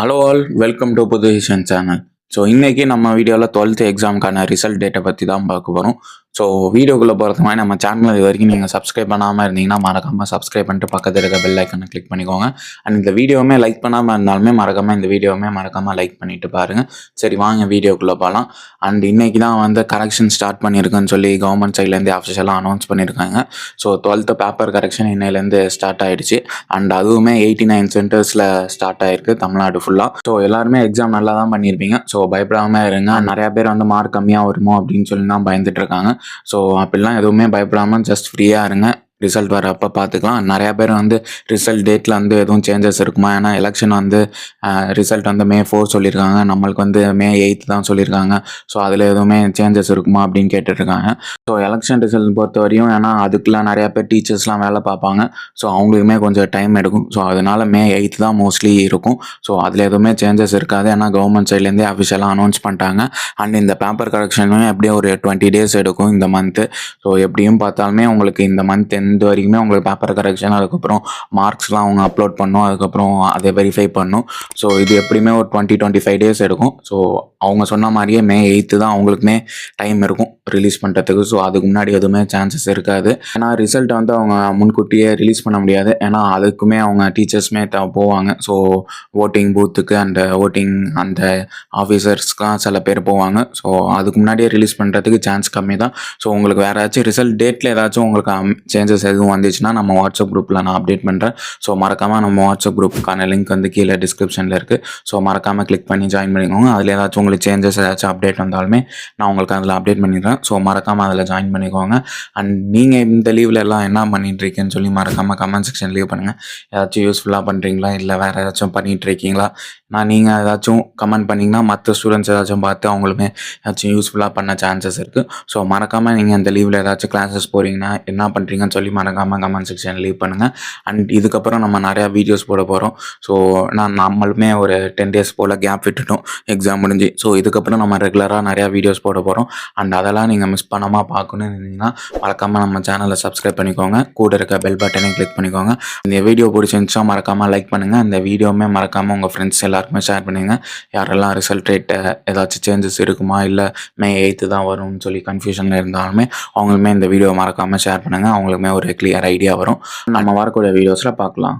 Hello all, welcome to புதுவிஷன் channel. So இன்றைக்கி நம்ம வீடியோவில் 12th எக்ஸாமுக்கான ரிசல்ட் டேட்டை பற்றி தான் பார்க்க போகிறோம். ஸோ வீடியோக்குள்ளே போகிறது மாதிரி நம்ம சேனல் இது வரைக்கும் நீங்கள் சப்ஸ்கிரைப் பண்ணாமல் இருந்தீங்கன்னா மறக்காமல் சப்ஸ்கிரைப் பண்ணிட்டு பக்கத்தில் இருக்க பெல் ஐக்கனை கிளிக் பண்ணிக்கோங்க. அண்ட் இந்த வீடியோவுமே லைக் பண்ணாமல் இருந்தாலுமே இந்த வீடியோவுமே மறக்காமல் லைக் பண்ணிவிட்டு பாருங்கள். சரி, வாங்க வீடியோக்குள்ளே போகலாம். அண்ட் இன்றைக்கி தான் வந்து கரெக்ஷன் ஸ்டார்ட் பண்ணியிருக்குன்னு சொல்லி கவர்மெண்ட் சைட்லேருந்து அஃபிஷியலாக அனௌன்ஸ் பண்ணியிருக்காங்க. ஸோ 12th பேப்பர் கரெக்ஷன் இன்னையிலேருந்து ஸ்டார்ட் ஆகிடுச்சு. அண்ட் அதுவுமே 89 சென்டர்ஸில் ஸ்டார்ட் ஆகிருக்கு தமிழ்நாடு ஃபுல்லாக. ஸோ எல்லாருமே எக்ஸாம் நல்லா தான் பண்ணியிருப்பீங்க. ஸோ பயப்படாமல் இருங்க. நிறையா பேர் வந்து மார்க் கம்மியாக வருமோ அப்படின்னு சொல்லி தான் பயந்துட்டு இருக்காங்க. ஸோ அப்படிலாம் எதுவுமே பயப்படாமல் ஜஸ்ட் ஃப்ரீயாக இருங்க. ரிசல்ட் வரப்போ பார்த்துக்கலாம். நிறையா பேர் வந்து ரிசல்ட் டேட்டில் வந்து எதுவும் சேஞ்சஸ் இருக்குமா, ஏன்னா எலெக்ஷன் வந்து ரிசல்ட் வந்து May 4 சொல்லியிருக்காங்க, நம்மளுக்கு வந்து May 8 தான் சொல்லியிருக்காங்க. ஸோ அதில் எதுவுமே சேஞ்சஸ் இருக்குமா அப்படின்னு கேட்டுட்ருக்காங்க. ஸோ எலெக்ஷன் ரிசல்ட் பொறுத்த வரையும் ஏன்னா அதுக்குலாம் நிறையா பேர் டீச்சர்ஸ்லாம் வேலை பார்ப்பாங்க. ஸோ அவங்களுக்குமே கொஞ்சம் டைம் எடுக்கும். ஸோ அதனால் May 8 தான் மோஸ்ட்லி இருக்கும். ஸோ அதில் எதுவுமே சேஞ்சஸ் இருக்காது, ஏன்னா கவர்மெண்ட் சைட்லேருந்தே அஃபிஷியலாக அனௌன்ஸ் பண்ணிட்டாங்க. அண்ட் இந்த பேப்பர் கரெக்ஷனுமே எப்படியும் ஒரு 20 days எடுக்கும் இந்த மந்த்து. ஸோ எப்படியும் பார்த்தாலுமே உங்களுக்கு இந்த மந்த் இந்த வரைக்குமே உங்களுக்கு பேப்பர் கரெக்ஷன், அதுக்கப்புறம் மார்க்ஸ்லாம் அவங்க அப்லோட் பண்ணும், அதுக்கப்புறம் அதை வெரிஃபை பண்ணும். ஸோ இது எப்படியுமே ஒரு 20-25 days எடுக்கும். ஸோ அவங்க சொன்ன மாதிரியே May 8 தான் அவங்களுக்குமே டைம் இருக்கும் ரிலீஸ் பண்ணுறதுக்கு. ஸோ அதுக்கு முன்னாடி எதுவுமே சான்சஸ் இருக்காது, ஏன்னா ரிசல்ட் வந்து அவங்க முன்கூட்டியே ரிலீஸ் பண்ண முடியாது, ஏன்னா அதுக்குமே அவங்க டீச்சர்ஸ்மே போவாங்க. ஸோ ஓட்டிங் பூத்துக்கு அண்ட் ஓட்டிங் அந்த ஆஃபீஸர்ஸ்க்கெலாம் சில பேர் போவாங்க. ஸோ அதுக்கு முன்னாடியே ரிலீஸ் பண்ணுறதுக்கு சான்ஸ் கம்மி தான். ஸோ உங்களுக்கு வேறு ஏதாச்சும் ரிசல்ட் டேட்டில் ஏதாச்சும் உங்களுக்கு சேஞ்சஸ் எதுவும் வந்துச்சுன்னா நம்ம வாட்ஸ்அப் குரூப்பில் நான் அப்டேட் பண்ணுறேன். ஸோ மறக்காமல் நம்ம வாட்ஸ்அப் குரூப்புக்கான லிங்க் வந்து கீழே டிஸ்கிரிப்ஷனில் இருக்குது. ஸோ மறக்காமல் கிளிக் பண்ணி ஜாயின் பண்ணிக்கோங்க. அதில் ஏதாச்சும் உங்களுக்கு சேஞ்சஸ் ஏதாச்சும் அப்டேட் வந்தாலுமே நான் உங்களுக்கு அதில் அப்டேட் பண்ணிடுறேன். ஸோ மறக்காமல் அதில் ஜாயின் பண்ணிக்கோங்க. அண்ட் நீங்கள் இந்த லீவில் எல்லாம் என்ன பண்ணிகிட்ருக்கீங்கன்னு சொல்லி மறக்காமல் கமெண்ட் செக்ஷன் லீவ் பண்ணுங்கள். ஏதாச்சும் யூஸ்ஃபுல்லாக பண்ணுறீங்களா, இல்லை வேறு ஏதாச்சும் பண்ணிகிட்ருக்கீங்களா? நீங்கள் ஏதாச்சும் கமெண்ட் பண்ணிங்கன்னா மற்ற ஸ்டூடெண்ட்ஸ் ஏதாச்சும் பார்த்து அவங்களுமே ஏதாச்சும் யூஸ்ஃபுல்லாக பண்ண சான்சஸ் இருக்குது. ஸோ மறக்காமல் நீங்கள் இந்த லீவில் ஏதாச்சும் கிளாஸஸ் போகிறீங்கன்னா என்ன பண்ணுறீங்கன்னு சொல்லி மறக்காமல் கமெண்ட் செக்ஷன் லீவ் பண்ணுங்கள். அண்ட் இதுக்கப்புறம் நம்ம நிறையா வீடியோஸ் போட போகிறோம். ஸோ நம்மளுமே ஒரு 10 days போல் கேப் விட்டுட்டோம் எக்ஸாம் முடிஞ்சு. ஸோ இதுக்கப்புறம் நம்ம ரெகுலராக நிறையா வீடியோஸ் போட போகிறோம். அண்ட் அதெல்லாம் நீங்கள் மிஸ் பண்ணாமல் பார்க்கணுன்னு இருந்தீங்கன்னா மறக்காமல் நம்ம சேனலை சப்ஸ்கிரைப் பண்ணிக்கோங்க, கூட இருக்க பெல் பட்டனையும் கிளிக் பண்ணிக்கோங்க. இந்த வீடியோ பிடிச்சிருந்துச்சா மறக்காமல் லைக் பண்ணுங்கள். இந்த வீடியோவுமே மறக்காமல் உங்கள் ஃப்ரெண்ட்ஸ் எல்லாருக்குமே ஷேர் பண்ணுங்கள். யாரெல்லாம் ரிசல்ட் ரேட்டு ஏதாச்சும் சேஞ்சஸ் இருக்குமா, இல்லை May 8 தான் வரும்னு சொல்லி கன்ஃபியூஷனில் இருந்தாலுமே அவங்களுமே இந்த வீடியோ மறக்காமல் ஷேர் பண்ணுங்கள். அவங்களுக்குமே ஒரு கிளியர் ஐடியா வரும். நம்ம வரக்கூடிய வீடியோஸில் பார்க்கலாம்.